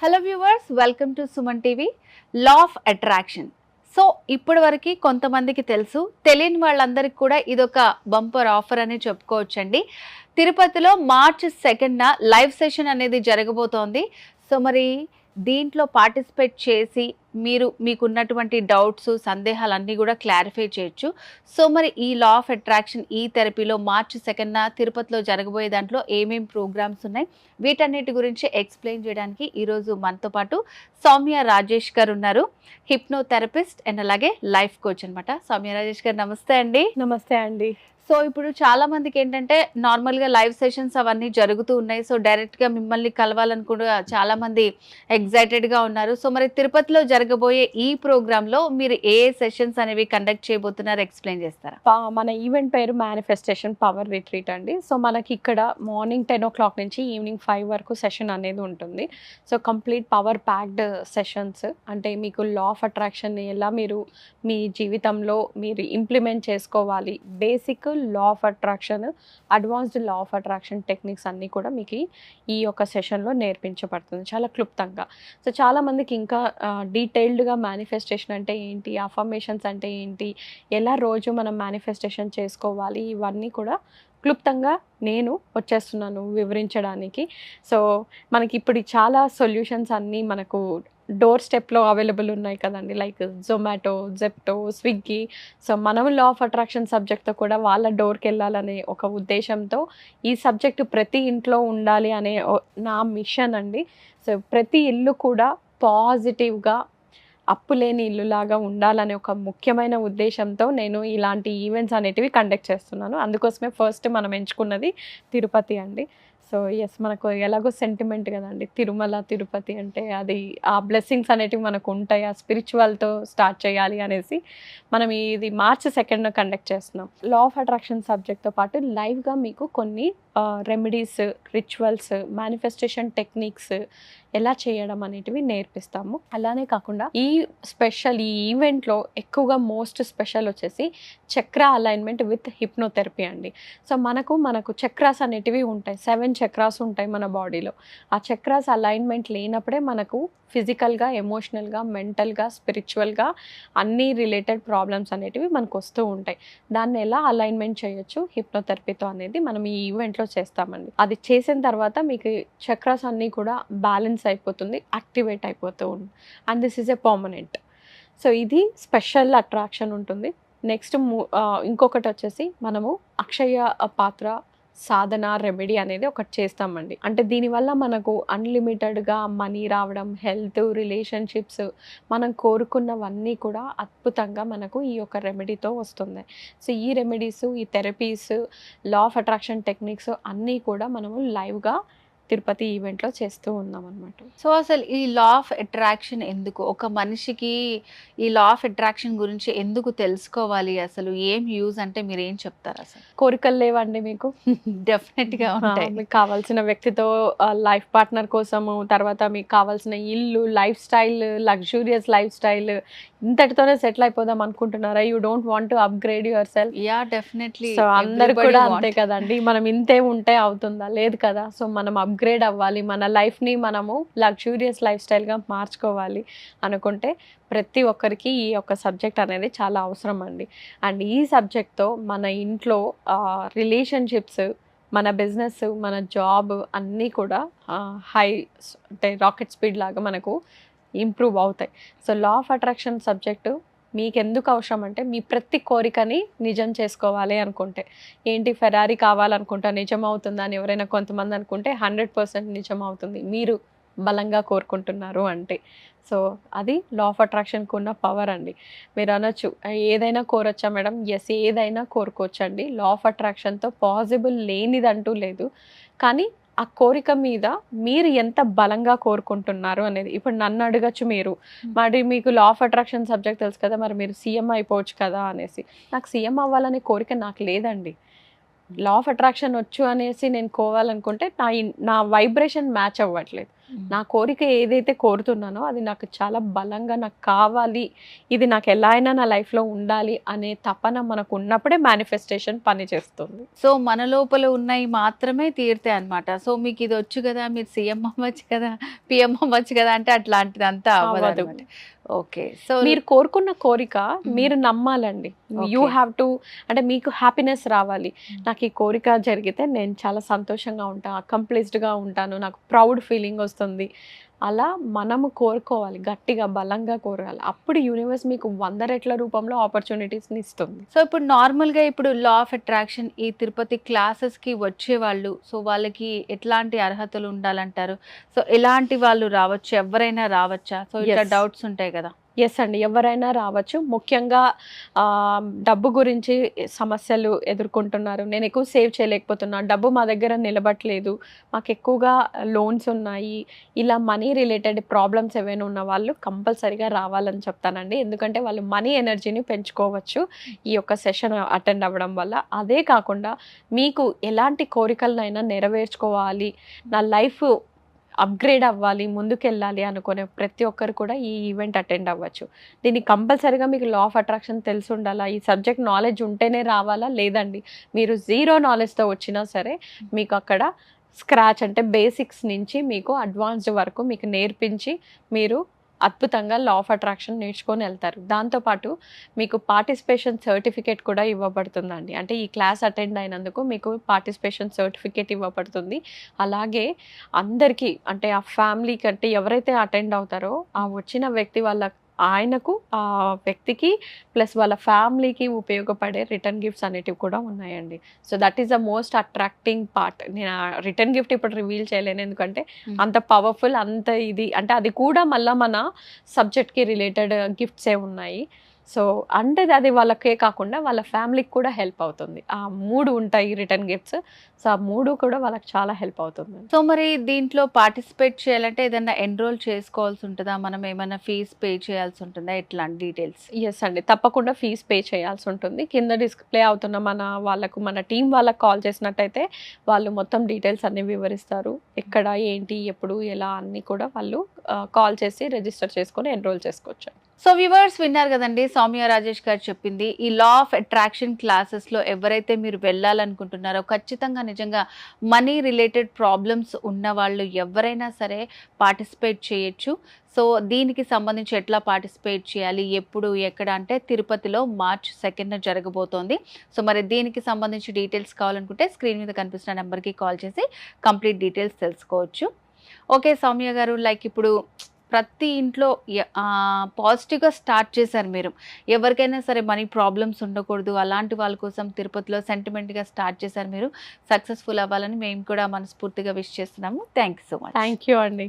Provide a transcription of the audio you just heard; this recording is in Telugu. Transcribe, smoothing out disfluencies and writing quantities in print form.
Hello viewers, welcome to Suman TV. Law of attraction. So ఇప్పటి వరకు కొంతమందికి తెలుసు, తెలియని వాళ్ళందరికీ కూడా ఇదొక బంపర్ ఆఫర్ అని చెప్పుకోవచ్చండి. తిరుపతిలో మార్చ్ 2న లైవ్ సెషన్ అనేది జరగబోతోంది. సో మరి దీంట్లో పార్టిసిపేట్ చేసి మీకున్నటువంటి డౌట్స్, సందేహాలన్నీ కూడా క్లారిఫై చేయొచ్చు. సో మరి ఈ లా ఆఫ్ అట్రాక్షన్ ఈ థెరపీలో మార్చ్ 2న తిరుపతిలో జరగబోయే దాంట్లో ఏమేం ప్రోగ్రామ్స్ ఉన్నాయి, వీటన్నిటి గురించి ఎక్స్ప్లెయిన్ చేయడానికి ఈరోజు మనతో పాటు సౌమ్య రాజేష్ గారు ఉన్నారు. హిప్నోథెరపిస్ట్ అండ్ అలాగే లైఫ్ కోచ్ అనమాట. సౌమ్య రాజేష్ గారు నమస్తే అండి. నమస్తే అండి. సో ఇప్పుడు చాలా మందికి ఏంటంటే నార్మల్గా లైవ్ సెషన్స్ అవన్నీ జరుగుతూ ఉన్నాయి. సో డైరెక్ట్గా మిమ్మల్ని కలవాలని కూడా చాలా మంది ఎగ్జైటెడ్గా ఉన్నారు. సో మరి తిరుపతిలో జరగబోయే ఈ ప్రోగ్రాంలో మీరు ఏ సెషన్స్ అనేవి కండక్ట్ చేయబోతున్నారు, ఎక్స్ప్లెయిన్ చేస్తారా? మన ఈవెంట్ పేరు మేనిఫెస్టేషన్ పవర్ రిట్రీట్ అండి. సో మనకి ఇక్కడ మార్నింగ్ 10 o'clock నుంచి ఈవినింగ్ 5 వరకు సెషన్ అనేది ఉంటుంది. So complete power packed sessions. అంటే మీకు లా ఆఫ్ అట్రాక్షన్ ఎలా మీరు మీ జీవితంలో మీరు ఇంప్లిమెంట్ చేసుకోవాలి, basic law of attraction, advanced law of attraction techniques అన్నీ కూడా మీకు ఈ యొక్క సెషన్లో నేర్పించబడుతుంది చాలా క్లుప్తంగా. సో చాలామందికి ఇంకా డీటెయిల్డ్గా మేనిఫెస్టేషన్ అంటే ఏంటి, అఫర్మేషన్స్ అంటే ఏంటి, ఎలా రోజు మనం మేనిఫెస్టేషన్ చేసుకోవాలి, ఇవన్నీ కూడా క్లుప్తంగా నేను వచ్చేస్తున్నాను వివరించడానికి. సో మనకి ఇప్పుడు చాలా సొల్యూషన్స్ అన్నీ మనకు డోర్ స్టెప్లో అవైలబుల్ ఉన్నాయి కదండి, like Zomato, Zepto, Swiggy. So మనం లా ఆఫ్ అట్రాక్షన్ సబ్జెక్ట్తో కూడా వాళ్ళ డోర్కి వెళ్ళాలనే ఒక ఉద్దేశంతో ఈ సబ్జెక్టు ప్రతి ఇంట్లో ఉండాలి అనే నా మిషన్ అండి. సో ప్రతి ఇల్లు కూడా పాజిటివ్గా అప్పు లేని ఇల్లులాగా ఉండాలనే ఒక ముఖ్యమైన ఉద్దేశంతో నేను ఇలాంటి ఈవెంట్స్ అనేటివి కండక్ట్ చేస్తున్నాను. అందుకోసమే ఫస్ట్ మనం ఎంచుకున్నది తిరుపతి అండి. సో ఎస్, మనకు ఎలాగో సెంటిమెంట్ కదండి, తిరుమల తిరుపతి అంటే అది ఆ బ్లెస్సింగ్స్ అనేటివి మనకు ఉంటాయి. ఆ స్పిరిచువల్తో స్టార్ట్ చేయాలి అనేసి మనం ఇది మార్చ్ 2న కండక్ట్ చేస్తున్నాం. లా ఆఫ్ అట్రాక్షన్ సబ్జెక్ట్తో పాటు లైవ్గా మీకు కొన్ని రెమెడీస్, రిచువల్స్, మేనిఫెస్టేషన్ టెక్నిక్స్ ఎలా చేయడం అనేటివి నేర్పిస్తాము. అలానే కాకుండా ఈ ఈవెంట్లో ఎక్కువగా మోస్ట్ స్పెషల్ వచ్చేసి చక్ర అలైన్మెంట్ విత్ హిప్నోథెరపీ అండి. సో మనకు చక్రాస్ అనేటివి ఉంటాయి, 7 చక్రాస్ ఉంటాయి మన బాడీలో. ఆ చక్రాస్ అలైన్మెంట్ లేనప్పుడే మనకు ఫిజికల్గా, ఎమోషనల్గా, మెంటల్గా, స్పిరిచువల్గా అన్ని రిలేటెడ్ ప్రాబ్లమ్స్ అనేటివి మనకు వస్తూ ఉంటాయి. దాన్ని ఎలా అలైన్మెంట్ చేయొచ్చు హిప్నోథెరపీతో అనేది మనం ఈ ఈవెంట్లో చేస్తామండి. అది చేసిన తర్వాత మీకు చక్రాస్ అన్నీ కూడా బ్యాలెన్స్ అయిపోతుంది, యాక్టివేట్ అయిపోతూ ఉంటుంది. And this is a permanent. So ఇది స్పెషల్ అట్రాక్షన్ ఉంటుంది. నెక్స్ట్ ఇంకొకటి వచ్చేసి మనము అక్షయ పాత్ర సాధన రెమెడీ అనేది ఒకటి చేస్తామండి. అంటే దీనివల్ల మనకు అన్లిమిటెడ్గా మనీ రావడం, హెల్త్, రిలేషన్షిప్స్, మనం కోరుకున్నవన్నీ కూడా అద్భుతంగా మనకు ఈ యొక్క రెమెడీతో వస్తుంది. సో ఈ రెమెడీస్, ఈ therapies, law of attraction techniques అన్నీ కూడా మనము లైవ్గా తిరుపతి ఈవెంట్లో చేస్తూ ఉన్నాం అనమాట. సో అసలు ఈ లా ఆఫ్ అట్రాక్షన్ ఎందుకు, ఒక మనిషికి ఈ లా ఆఫ్ అట్రాక్షన్ గురించి ఎందుకు తెలుసుకోవాలి, అసలు ఏం యూజ్ అంటే మీరు ఏం చెప్తారు? అసలు కోరికలు లేవండి మీకు? డెఫినెట్గా ఉంటాయి. మీకు కావాల్సిన వ్యక్తితో లైఫ్ పార్ట్నర్ కోసము, తర్వాత మీకు కావాల్సిన ఇల్లు, lifestyle, luxurious lifestyle, ఇంతటితోనే సెటిల్ అయిపోదాం అనుకుంటున్నారా? You don't want to upgrade yourself? Yeah, definitely. So అందరు కూడా అంతే కదండి, మనం ఇంతే ఉంటే అవుతుందా? లేదు కదా. సో మనం అప్గ్రేడ్ అవ్వాలి, మన లైఫ్ని మనము లగ్జూరియస్ లైఫ్ స్టైల్గా మార్చుకోవాలి అనుకుంటే ప్రతి ఒక్కరికి ఈ యొక్క సబ్జెక్ట్ అనేది చాలా అవసరం అండి. అండ్ ఈ సబ్జెక్ట్తో మన ఇంట్లో రిలేషన్షిప్స్, మన బిజినెస్, మన జాబ్ అన్నీ కూడా అంటే రాకెట్ స్పీడ్ లాగా మనకు ఇంప్రూవ్ అవుతాయి. So law of attraction subject మీకు ఎందుకు అవసరం అంటే మీ ప్రతి కోరికని నిజం చేసుకోవాలి అనుకుంటే. ఏంటి, ఫెరారీ కావాలనుకుంటా నిజం అవుతుందా అని ఎవరైనా కొంతమంది అనుకుంటే 100% నిజం అవుతుంది మీరు బలంగా కోరుకుంటున్నారు అంటే. సో అది లా ఆఫ్ అట్రాక్షన్కి ఉన్న పవర్ అండి. మీరు అనొచ్చు ఏదైనా కోరొచ్చా మేడం? ఎస్, ఏదైనా కోరుకోవచ్చండి. లా ఆఫ్ అట్రాక్షన్తో పాసిబుల్ లేనిదంటూ లేదు. కానీ ఆ కోరిక మీద మీరు ఎంత బలంగా కోరుకుంటున్నారు అనేది. ఇప్పుడు నన్ను అడగచ్చు మీరు, మరి మీకు లా ఆఫ్ అట్రాక్షన్ సబ్జెక్ట్ తెలుసు కదా, మరి మీరు సీఎం అయిపోవచ్చు కదా అనేసి. నాకు సీఎం అవ్వాలనే కోరిక నాకు లేదండి. లా ఆఫ్ అట్రాక్షన్ వచ్చు అనేసి నేను కోవాలనుకుంటే నా వైబ్రేషన్ మ్యాచ్ అవ్వట్లేదు. నా కోరిక ఏదైతే కోరుతున్నానో అది నాకు చాలా బలంగా నాకు కావాలి, ఇది నాకు ఎలా అయినా నా లైఫ్లో ఉండాలి అనే తపన మనకు ఉన్నప్పుడే మేనిఫెస్టేషన్ పని చేస్తుంది. సో మన లోపల ఉన్నాయి మాత్రమే తీరుతాయి అనమాట. సో మీకు ఇది వచ్చు కదా, మీరు సీఎం అవ్వచ్చు కదా, పిఎం అవ్వచ్చు కదా అంటే అట్లాంటిది అంతా అవ్వదు. అవ్వదు. ఓకే. సో మీరు కోరుకున్న కోరిక మీరు నమ్మాలండి. You Okay. హ్యావ్ టు, అంటే మీకు హ్యాపీనెస్ రావాలి. నాకు ఈ కోరిక జరిగితే నేను చాలా సంతోషంగా ఉంటా, అకంప్లీస్డ్గా ఉంటాను, నాకు ప్రౌడ్ ఫీలింగ్ వస్తుంది. అలా మనము కోరుకోవాలి, గట్టిగా బలంగా కోరాలి. అప్పుడు యూనివర్స్ మీకు 100 రెట్ల రూపంలో ఆపర్చునిటీస్ని ఇస్తుంది. సో ఇప్పుడు నార్మల్గా ఇప్పుడు లా ఆఫ్ అట్రాక్షన్ ఈ తిరుపతి క్లాసెస్కి వచ్చేవాళ్ళు, సో వాళ్ళకి ఎట్లాంటి అర్హతలు ఉండాలంటారు? సో ఎలాంటి వాళ్ళు రావచ్చు, ఎవరైనా రావచ్చా? సో ఇట్లా Yes. డౌట్స్ ఉంటాయి కదా. ఎస్ అండి, ఎవరైనా రావచ్చు. ముఖ్యంగా డబ్బు గురించి సమస్యలు ఎదుర్కొంటున్నారు, నేను ఎక్కువ సేవ్ చేయలేకపోతున్నా, డబ్బు మా దగ్గర నిలబట్లేదు, మాకు ఎక్కువగా లోన్స్ ఉన్నాయి, ఇలా మనీ రిలేటెడ్ ప్రాబ్లమ్స్ ఏవైనా ఉన్న వాళ్ళు కంపల్సరీగా రావాలని చెప్తానండి. ఎందుకంటే వాళ్ళు మనీ ఎనర్జీని పెంచుకోవచ్చు ఈ యొక్క సెషన్ అటెండ్ అవ్వడం వల్ల. అదే కాకుండా మీకు ఎలాంటి కోరికలనైనా నెరవేర్చుకోవాలి, నా లైఫ్ అప్గ్రేడ్ అవ్వాలి, ముందుకెళ్ళాలి అనుకునే ప్రతి ఒక్కరు కూడా ఈ ఈవెంట్ అటెండ్ అవ్వచ్చు. దీనికి కంపల్సరీగా మీకు లా ఆఫ్ అట్రాక్షన్ తెలిసి ఉండాలా, ఈ సబ్జెక్ట్ నాలెడ్జ్ ఉంటేనే రావాలా? లేదండి, మీరు జీరో నాలెడ్జ్తో వచ్చినా సరే మీకు అక్కడ స్క్రాచ్ అంటే బేసిక్స్ నుంచి మీకు అడ్వాన్స్డ్ వరకు మీకు నేర్పించి మీరు అద్భుతంగా లా ఆఫ్ అట్రాక్షన్ నేర్చుకొని వెళ్తారు. దాంతోపాటు మీకు పార్టిసిపేషన్ సర్టిఫికేట్ కూడా ఇవ్వబడుతుందండి. అంటే ఈ క్లాస్ అటెండ్ అయినందుకు మీకు పార్టిసిపేషన్ సర్టిఫికేట్ ఇవ్వబడుతుంది. అలాగే అందరికీ, అంటే ఆ ఫ్యామిలీకి, అంటే ఎవరైతే అటెండ్ అవుతారో ఆ వచ్చిన వ్యక్తి ఆయనకు, ఆ వ్యక్తికి ప్లస్ వాళ్ళ ఫ్యామిలీకి ఉపయోగపడే రిటర్న్ గిఫ్ట్స్ అనేటివి కూడా ఉన్నాయండి. So that is the most attracting part. నేను రిటర్న్ గిఫ్ట్ ఇప్పుడు రివీల్ చేయలేను, ఎందుకంటే అంత పవర్ఫుల్, అంత ఇది, అంటే అది కూడా మళ్ళీ మన సబ్జెక్ట్కి రిలేటెడ్ గిఫ్ట్సే ఉన్నాయి. సో అంటే అది వాళ్ళకే కాకుండా వాళ్ళ ఫ్యామిలీకి కూడా హెల్ప్ అవుతుంది. ఆ 3 ఉంటాయి రిటర్న్ గిఫ్ట్స్. సో ఆ 3 కూడా వాళ్ళకి చాలా హెల్ప్ అవుతుంది. సో మరి దీంట్లో పార్టిసిపేట్ చేయాలంటే ఏదైనా ఎన్రోల్ చేసుకోవాల్సి ఉంటుందా, మనం ఏమైనా ఫీజ్ పే చేయాల్సి ఉంటుందా, ఎట్లాంటి డీటెయిల్స్? ఎస్ అండి, తప్పకుండా ఫీజ్ పే చేయాల్సి ఉంటుంది. కింద డిస్ప్లే అవుతున్న మన టీం వాళ్ళకి కాల్ చేసినట్టయితే వాళ్ళు మొత్తం డీటెయిల్స్ అన్ని వివరిస్తారు. ఎక్కడ, ఏంటి, ఎప్పుడు, ఎలా అన్నీ కూడా వాళ్ళు కాల్ చేసి రిజిస్టర్ చేసుకొని ఎన్రోల్ చేసుకోవచ్చు. సో వ్యూవర్స్ విన్నారు కదండి, సౌమ్య రాజేష్ గారు చెప్పింది. ఈ లా ఆఫ్ అట్రాక్షన్ క్లాసెస్లో ఎవరైతే మీరు వెళ్ళాలనుకుంటున్నారో, ఖచ్చితంగా నిజంగా మనీ రిలేటెడ్ ప్రాబ్లమ్స్ ఉన్న వాళ్ళు ఎవరైనా సరే పార్టిసిపేట్ చేయొచ్చు. సో దీనికి సంబంధించి ఎట్లా పార్టిసిపేట్ చేయాలి, ఎప్పుడు, ఎక్కడ అంటే తిరుపతిలో March 2న జరగబోతోంది. సో మరి దీనికి సంబంధించి డీటెయిల్స్ కావాలనుకుంటే స్క్రీన్ మీద కనిపిస్తున్న నెంబర్కి కాల్ చేసి కంప్లీట్ డీటెయిల్స్ తెలుసుకోవచ్చు. ఓకే సౌమ్య గారు, లైక్ ఇప్పుడు ప్రతి ఇంట్లో పాజిటివ్గా స్టార్ట్ చేశారు మీరు. ఎవరికైనా సరే మనీ ప్రాబ్లమ్స్ ఉండకూడదు, అలాంటి వాళ్ళ కోసం తిరుపతిలో సెంటిమెంట్గా స్టార్ట్ చేశారు మీరు. సక్సెస్ఫుల్ అవ్వాలని మేము కూడా మనస్ఫూర్తిగా విష్ చేస్తున్నాము. Thank you so much. Thank you అండి.